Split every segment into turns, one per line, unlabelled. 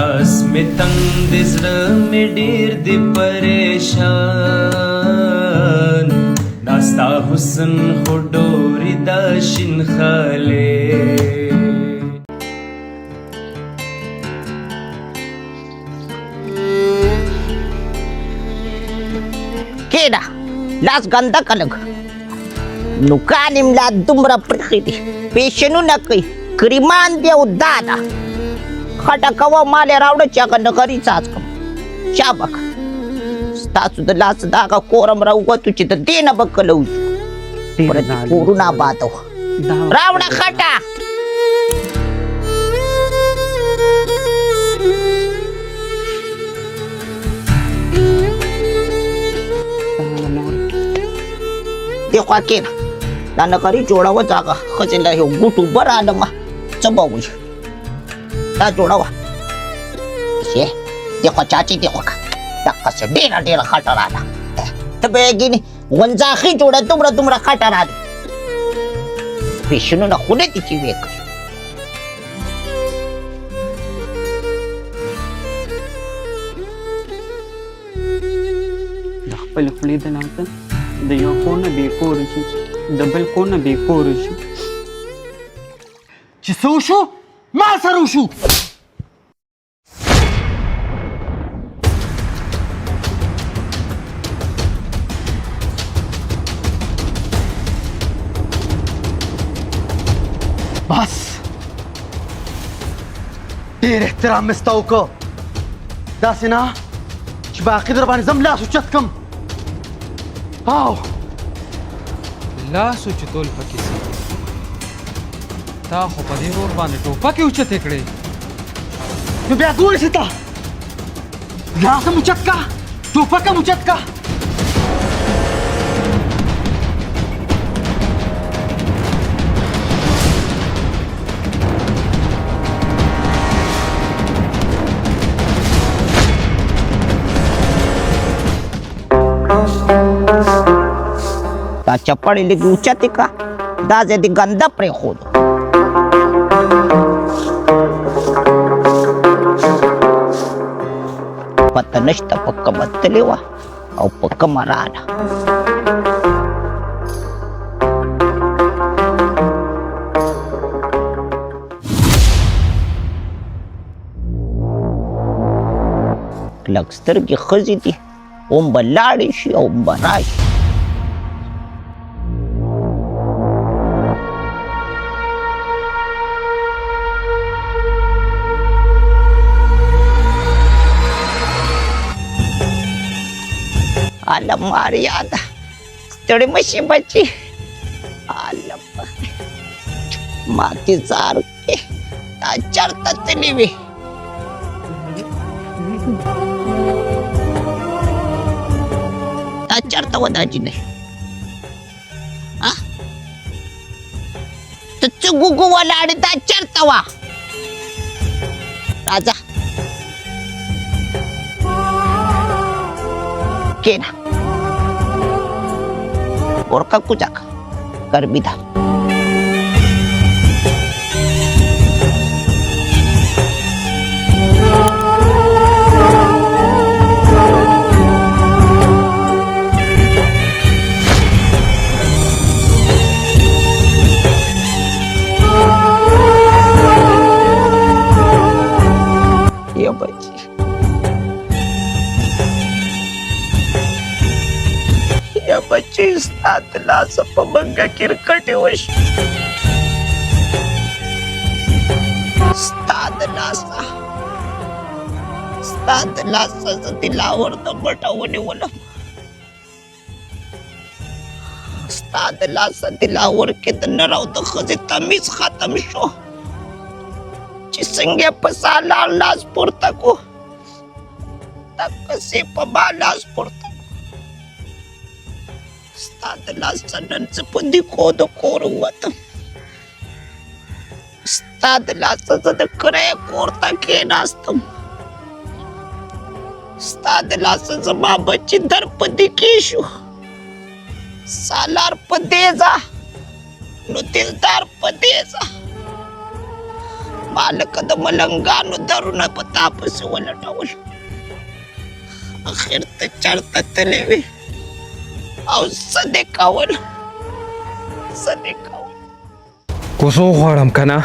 لاس می تنگ د زړه می ډیر دی پریشان داستا حسن خو ډوري د شین خاله
केडा लास गंदा कलग नुकानिम ला दुमरा प्रकृति पेशनु न कई क्रिमान देव दादा खटा कवा माले रावड चाकन करी चाचकम शाबक तासु द लास दागा कोरम राव तुची त देन बकलौ परत कोरोना बातो रावडा खटा देखो के ना करी जोड़ावा जागा खजेला हे गुटू बरा आलमा चबाऊ ता जोड़ावा ये देखो चाची देखो का तक्का से डेरा खाटा राना तबे गिनी वंजा खी जोड़ा तुमरा खाटा राना विष्णु ना खुले तिची वेक
पहिले खुली देनात د یو کونه به کور شي د بل کونه به کور شي
چې څو شو ما سره شو بس ډېر احترام مې ستا وکړ داسې نه چې باقي در باندې زم لاس اوچت کړم او
لاس اوچتول پکې سي تا خو په دې ور باندې ټوپکې اوچتې کړې
نو بیا ګورې شي ته لاس هم اوچت کا ټوپک هم اوچت کا
ता चप्पड़ी लिखी ऊंचा तिका दाजे दी गंदा प्रे खोद पता नष्ट पक्का बत्तलेवा और पक्का मराना लक्स्तर की खजी थी ओम बल्लाड़ी शी ओम बराश आलम मारी आता तेवढी मशी बच्ची आलम माती सारखे चढतात ते नेहमी चढता वदाची नाही गुगु वाला आणि चढता वा राजा केना और का कुछ कर भी था ये बच्ची या बच्चे सातला सपबंगा किरकटे वश सातला तिलावर दबटावणे वला सातला तिलावर के नराव तो खजे तमीज खत्म शो चिसंगे पसाला लास पुरता को तक से पबालास पुरता Stadला सननचं पुंदी कोद कोरवत Stadला सजद करे कोरता के नास्तम Stadला सजमा बच्ची दरपदी केशु सालार पदेजा नुतिलदार पदेजा مالک د ملنګانو درونه په تا پسې ولټول اخر ته چړته تللی وې او څه دې کول
کوزو غواړم که نه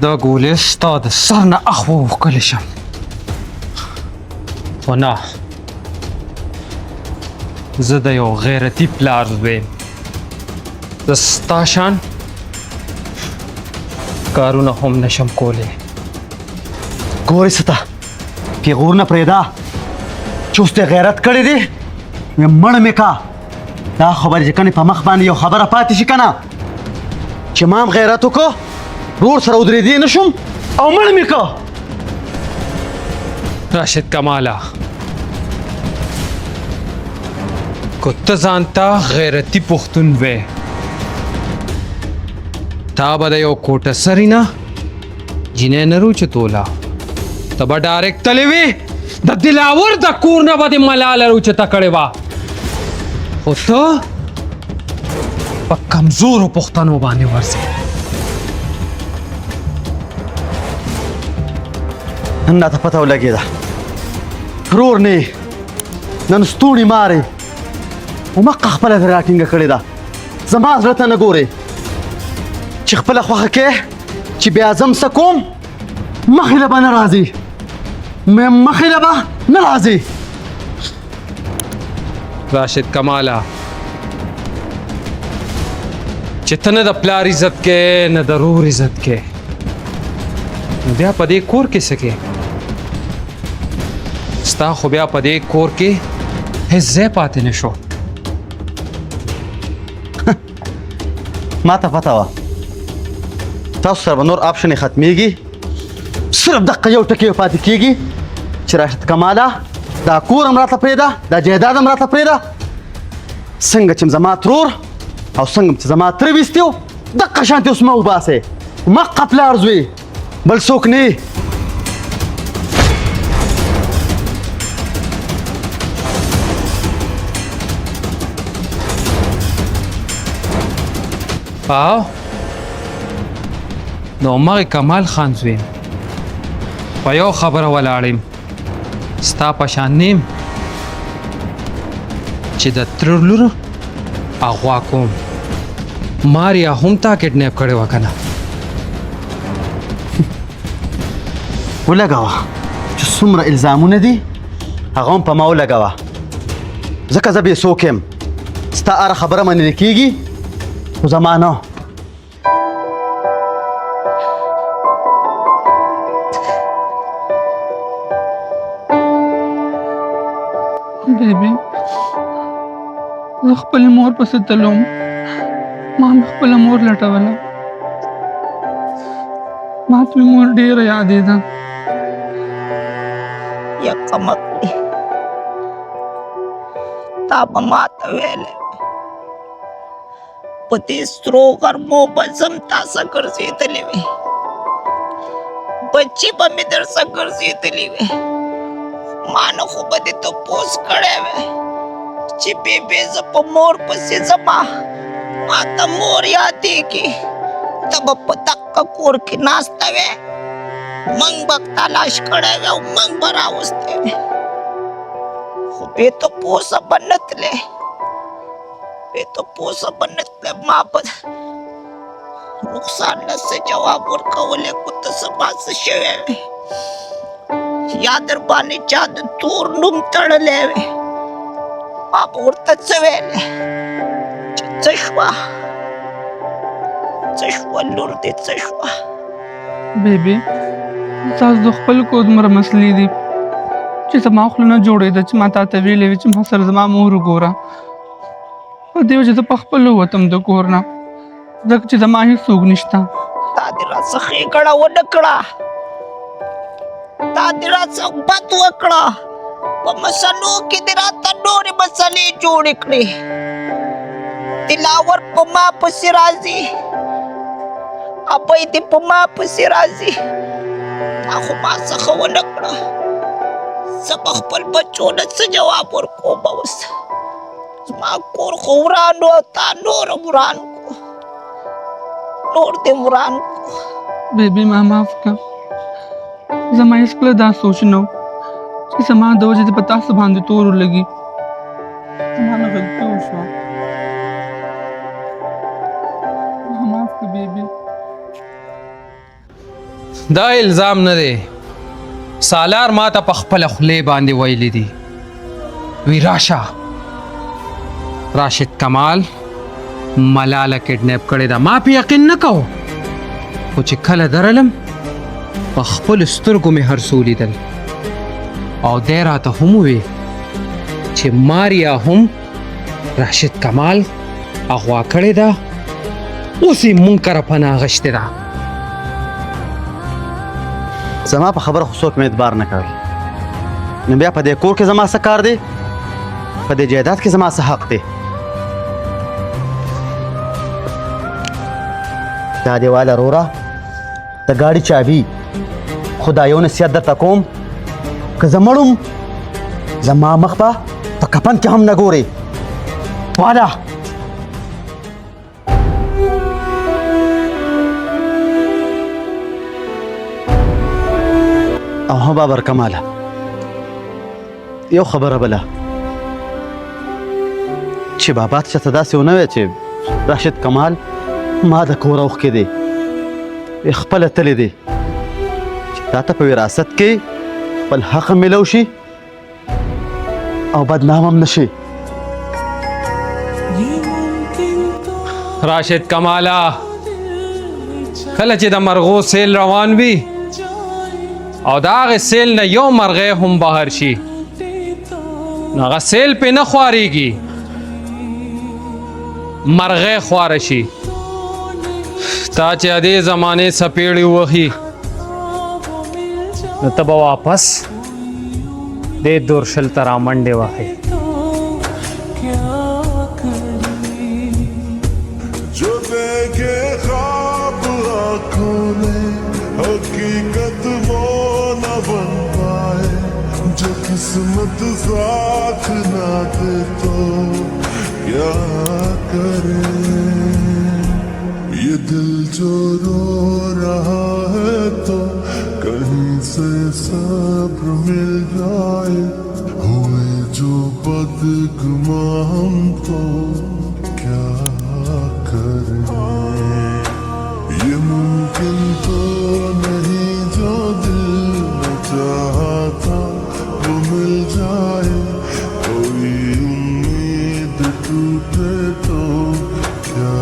دا ګولۍ ستا د سر نه اخوا وښکلی شم خو نه زه د یو غیرتي پلار زوی یم زه ستا شان کارونه هم نشم کولی
ګورې څه ته پیغور نه پرېږده چې اوس دې غیرت کړی دی مړ مې کا دا خبرې چې کنې په مخ باندې یو خبره پاتې شي که نه چې ما هم غیرت وکړو ورور سره ودرېدی نه شم او مړ مې که
راشد کماله کو ته ځان ته غیرتي پښتون وې تا به د یو کوټه سري نه جینۍ نه روچتوله ته به ډایرکټ تللی وې د دلاور د کور نه به دې ملاله روچته کړې وه خو ته په کمزورو پښتنو باندې ورځې
نن راته پته ولګېده ورور نه نن ستوڼې مارې ومقه خپله ترې راټینګه کړې ده زما زړه ته نه ګورې چې خپله خوښه کې چې بیا زم څه کوم مخې له به نه راځي مخې له به نه راځي
راشد کماله چې ته نه د پلار عزت کې نه د رور عزت کې نو بیا په دې کور کې څه کې ستا خو بیا په دې کور کې هیڅ ځای پاتې نه شو
ما ته پته وه تاسو سره به نور آپشنې ختمیږي صرف دقه یو ټکی پاتې کېږي چې راشد کماله دا کور هم راته پرېږده دا جایداد هم راته پرېږده څنګه چې زما ترور او څنګه چې زما تره ویستي و دقه شانتې اوس مه وباسئ مقه پلار زوی بل څوک نه
او د عمر کمال خان زوی یم په یو خبره ولاړ یم ستا په شان نه یم چې د تره لور اغوا کوم ماریا هم تا کډنیپ کړې وه که نه
ولګوه چې څومره الزامونه دي هغه هم په ما ولګوه ځکه زه بې څوک یم ستا هره خبره منل کېږي خو زما نه
بیبي زه خپلې مور پسې تلم ما مې خپله مور لټوله ما ته مې مور ډېره یادېده
یا کمکړي تا به ماته ویلې په دې سترو غرمو به زم تا سره ګرځېدلې وې بچې به مې در سره ګرځېدلې وې ما نه خو به دې تپوس کړی وی چې بېبې زه په مور پسې ځمه ما ته مور یادېږي ته به په دقه کور کې ناسته وې موږ به تلاش کړی وی او موږ به راوستی وی خو بې تپوسه به نه تلې ما به رخسار نه څه جواب ورکولی خو ته زما څه شوی وې یا در باندې چا د تور نوم تړلی وې ما به ورته څه ویلې چې څه شوه لور دې څه شوه
بیبي تاسو د خپل کور دومره مسلې دي چې زما خوله نه جوړېده چې ما تا ته ویلې وې چې ما سره زما مور وګوره په دې وجه زه په خپله ووتم د کور نه ځکه چې زما هېڅوک نشته
تا دې راڅه ښېګړه ونه کړه تا دې راڅه بد وکړه په مسلو کې دې راته نورې مسلې جوړې کړې دلاور په ما پسې راځي ابۍ دې په ما پسې راځي تا خو ما څخه ونه کړه زه به خپل بچو نه څه جواب ورکوم اوس زما کور خو وران و تا نور هم وران کو نور دې وران کو
بیبي ما معاف کا زما هیڅ کله دا سوچ نه و چې زما د وجې دې په تاسو باندې تور ولګي زما نه غلطي وشوه ما معاف کا بیبي
دا الزام نه دی سالار ما ته په خپله خولې باندې ویلی دي وی راشه راشد کمال ملاله کډنیپ کړې ده ما په یقین نه کو خو چې کله درلم په خپلو سترګو مې هر څه ولیدل او دی راته هم ووی چې ماریا هم راشد کمال اغوا کړې ده اوس یې مونږ کره پناه اخیستې ده
زما په خبره خو څوک مې اعتبار نه کوي نو بیا په دې کور کې زما څه کار دی په دې جایداد کې زما څه حق دی دا دیواله وروره د ګاډي چابي خدا یو نصیحت درته کوم که زه مړ وم زما مخ به په کفن کې هم نه ګورې واده او ها بابر کماله یو خبره بله چې بابا ته چاته داسې ونه وی چې راشد کمال ما د کوره اوښکې دی خپله تللی دی چې تا ته په وراثت کې خپل حق میلو شي او بدنام هم نشي
راشد کمالا کله چې د مرغو سیل روان وي او د هغې سیل نه یو مرغۍ هم بهر شي نو هغه سیل پې نه خواریږي مرغۍ خواره شي تا چې دې زمانې څپېړې ووهي نو ته به واپس دې دورشل ته رامنډې وهې
जो देखे ख्वाब आँखों ने हकीकत वो न बन पाए जो किस्मत साथ ना दे तो क्या करे ये दिल जो रो रहा है तो कहीं से सब्र मिल जाए हुए जो बदगुमा हम तो क्या ये मुमकिन तो नहीं जो दिल में चाहता वो मिल जाए कोई उम्मीद टूटे तो क्या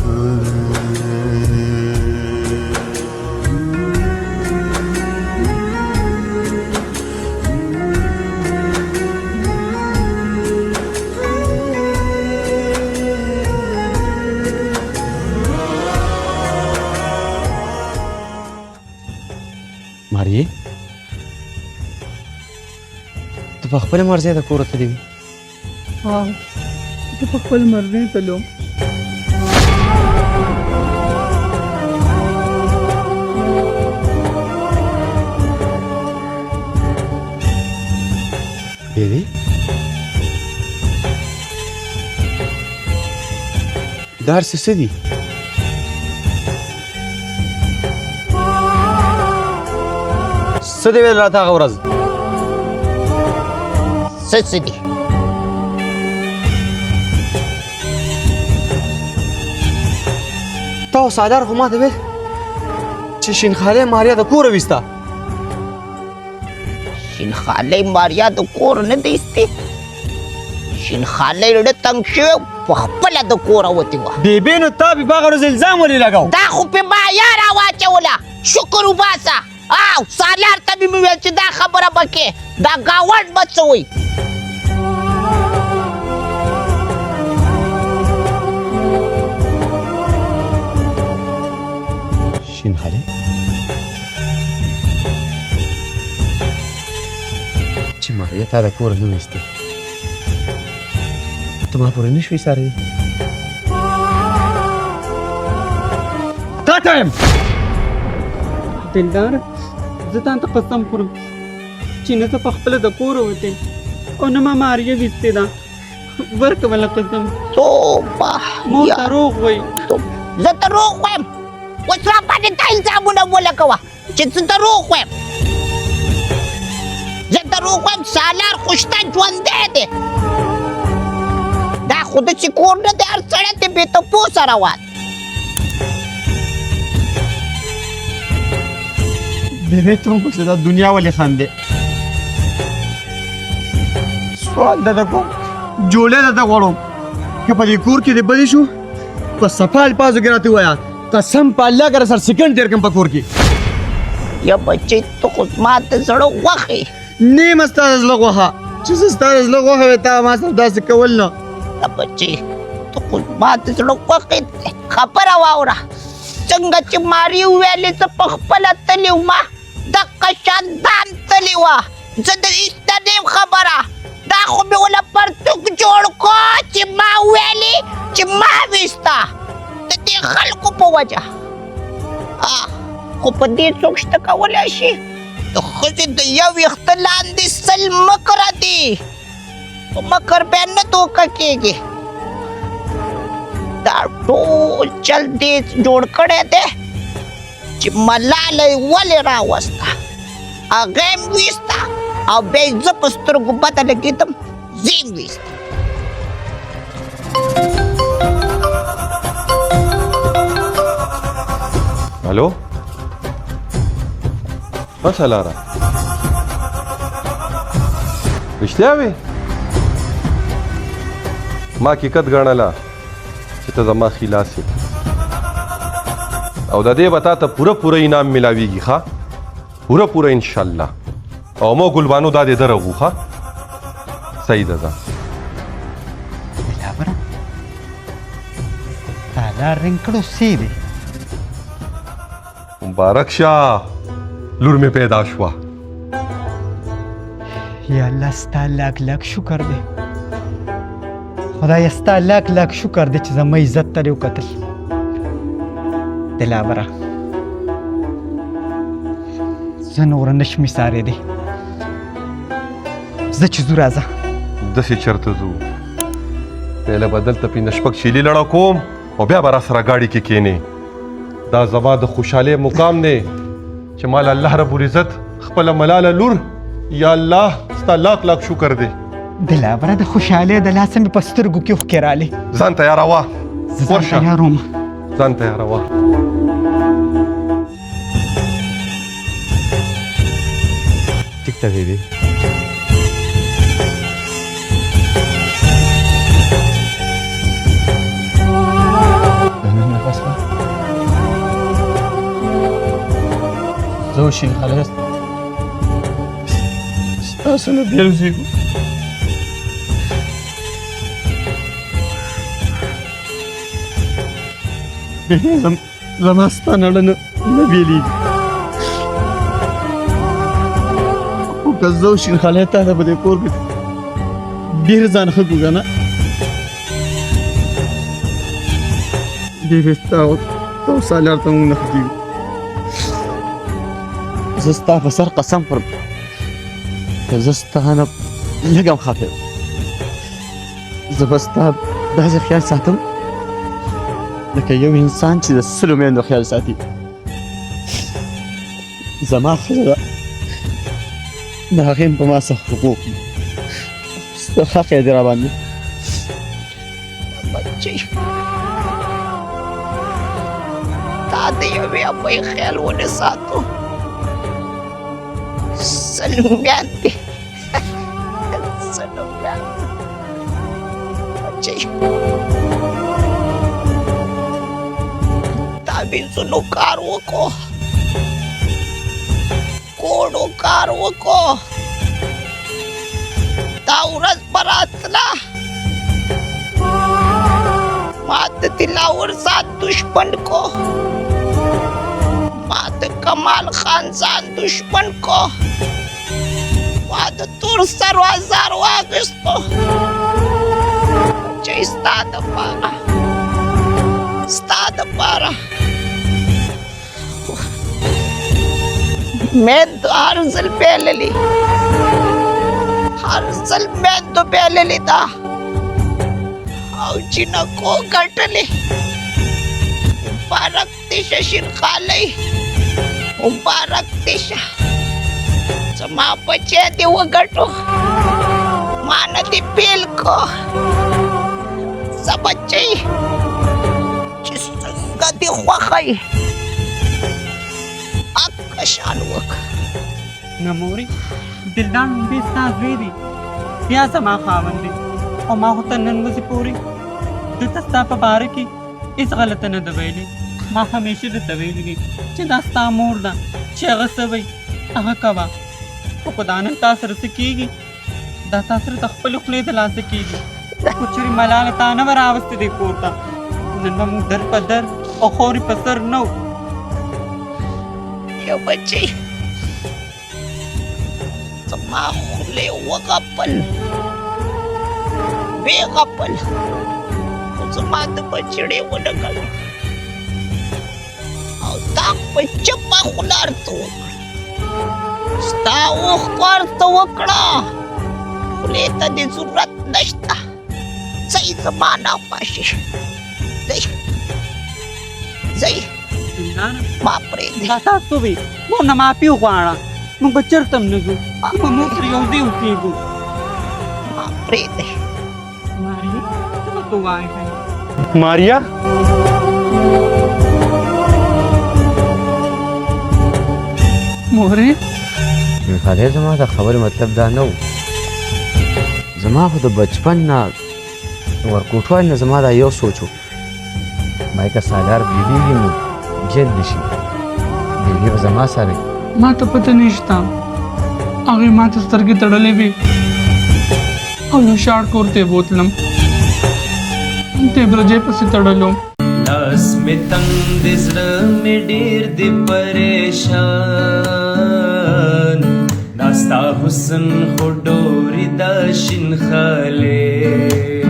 करे
ماري ته په خپله مرضۍ د کوره تللی وي
ها زه په خپل مرضۍ تلم
بیبي دا هر څه څه دي څه دې ویل راته هغه ورځ
څه دي
تا او سالار خو ماته ویل چې شینخالې ماریا د کوره ویسته
شینخالۍ ماریا د کور نه دی ایستې شینخالۍ ډېره تنګ شوې په خپله د کوره وتې وه
بیبي نو تا بې په هغه ورځ الزام ولې لګاو
دا خو پې مایا راواچوله شکر وباسه او سالار ته مې وویل چې دا خبره به کې دا ګاونډ به څه وایي
شینخالې چې ماریا تا د کوره نه ویستې ته ما پورې نه شوې څاروي تا ته یم
دلدار زه تا ته قسم خورم چې نه ته په خپله د کوره وتې او نه ما ماریا ویستې ده ورکوله قسم
توبه
مو دروغ وایي
زه دروغ وایم وسرا باندې تا الزامونه ولګوه چې څه دروغ وایم زه دروغ وایم سالار خو شته ژوندی دی دا خو داسې کور نه دی هر سړی دی بې تپوسه روان
بیبي ته هم پسې دا دنیا ولې خاندې سوال درته کوم جوړې درته غواړم که په دې کور کې دې بدې شو په صفا الفاظو کې راته ووایه قسم په الله که سر سیکنډ تېر کړم په کور کې
یا بچې ته خو زما د زړه غوښې
نیمه ستا د زړه غوښه چې زه ستا د زړه غوښه وې تا ما سره داسې کول نه
یا بچې ته خو زما د زړه غوښې خبره واوره څنګه چې ماري وویلې زه په خپله تلې ومه دقه شان ځان تلې وه زه د ایسته نیم خبره دا خو مې وله پرتوک جوړ کو چې ما ویلې چې ما ویسته د دې خلکو په وجه خو په دې څوک شته کولی شي د ښځې د یو ویښته لاندې سل مکره دي په مکر بیا نه دوکه کېږي دا ټول چل دې جوړ کړی دی چې ملاله یې ولې راوسته هغه یې ویسته او بیا یې زه په سترګو بده لګېدم زه یې ویسته
الو بس لاره رښتیا وې ما حقیقت ګڼله چې ته زما خلاص یې او د دې به تا ته پوره انعام ملاویږي ښه پوره انشاءالله او مو ګلبانو دا دې درغو ښه صحیح ده ځه
بلابره تا دا رنګ کړو سی دی
مبارک شه لور مې پیدا شوه
یا الله ستا لاک لاک شکر دی خدای ستا لاک لاک شکر دی چې زما عزت ته دې وکتل دلابره زه نوره نشم ایسارېدی زه چې ځو راځه
داسې چېرته ځو پهله به دلته پنځه شپږ شیلې لړه کوم او بیا به راسره ګاډي کې کښېنې دا زما د خوشحالۍ مقام دی چې مال الله رب العزت خپله ملاله لور یا الله ستا لاک لاک شکر دی
دلابره د خوشحالۍ د لاسه مې په سترګو کې اوښکې رالې
ځان تیاروه
زه ځان تیاروم
ځان تیاروه
ټیک ده بیبي نفس ما زوجي خلاص ستاسو نه بیلزیږو زما ستا نړه نه بیلېږي خو که زه او شین خالی تا ته په دې کور کې ډېر ځان ښه کړو که نه ډېرې ستا او سالار ته موږ نه ښه کېږو زه ستا په سر قسم خورم که زه ستا نه لږ هم خفه یم زه به ستا داسې خیال ساتم لکه یو انسان چې د سلو میندو خیال ساتي زما ښځه ده د هغې هم په ما څه حقوق دي څه حق یې دی راباندې
بچې تا د یوې ابۍ خیال ونه ساتو سلومیان دي سلومیان بچې تعویضونو کار وکړو کوډو کار وکړو دا ورځ به راتله ما د دلاور ذات دشمن کو ما د کمال خان ځان دشمن کو ما د تور سر وزار واخیستو چې ستا دپاره مې هر ځل پیللې دا او جنکو ګټلې مبارک دیشه شیرخالی مبارک دیشه زما بچی دی وګټو ما نه دی پیل کو زبچی چې څنګه دی خوښی اکشان وک
نموري دلدان دې ستا زوی دی بیا زما خاوند دی او ما خو ته نن ورځې پورې دلته ستا په باره کې هېڅ غلطه نه ده ویلې ما همیشه درته ویلي دي چې دا ستا مور ده چې هغه څه وایي هغه کوه خو په دا نن تا سره څه کېږي دا تا سره د خپلې خولې د لاسه کېږي خو چېرې ملاله تا نه به راوستې دی کور ته نن به موږ در په در او خورې په سر نه وو
یو بچی زما خولې وغپل ویې غپل خو زما د بچړې ونګل او تا په چپه خوله ورته وکړه ستا اوښکو ورته وکړه خولې ته دې ضرورت نشته ځئ زما ناخوښې ځئ ځئ ما پرېږدئ
دا تاسو وی مور نه معافي وغواړه موږ به چېرته هم نه ځو موږ به موږ سره یو ځای اوسېږو
ما پرېږدئ
ماري څه به ته وایې
ماریا
مورې
خدای زما د خبرې مطلب دا نه و زما خو د بچپن نه ورکوټوالي نه زما دا یو سوچ و ما که سالار بیبیږي نو جلد شي بیبي به زما سره وي.
ما ته پته نشته هغې ما ته سترګې تړلې وې او یو شاړ کور ته یې بوتلم ته یې برجې پسې تړلو
لاس می تنگ د زړه می ډیر دی پریشان ناستا حسن خو ډوري د شین خاله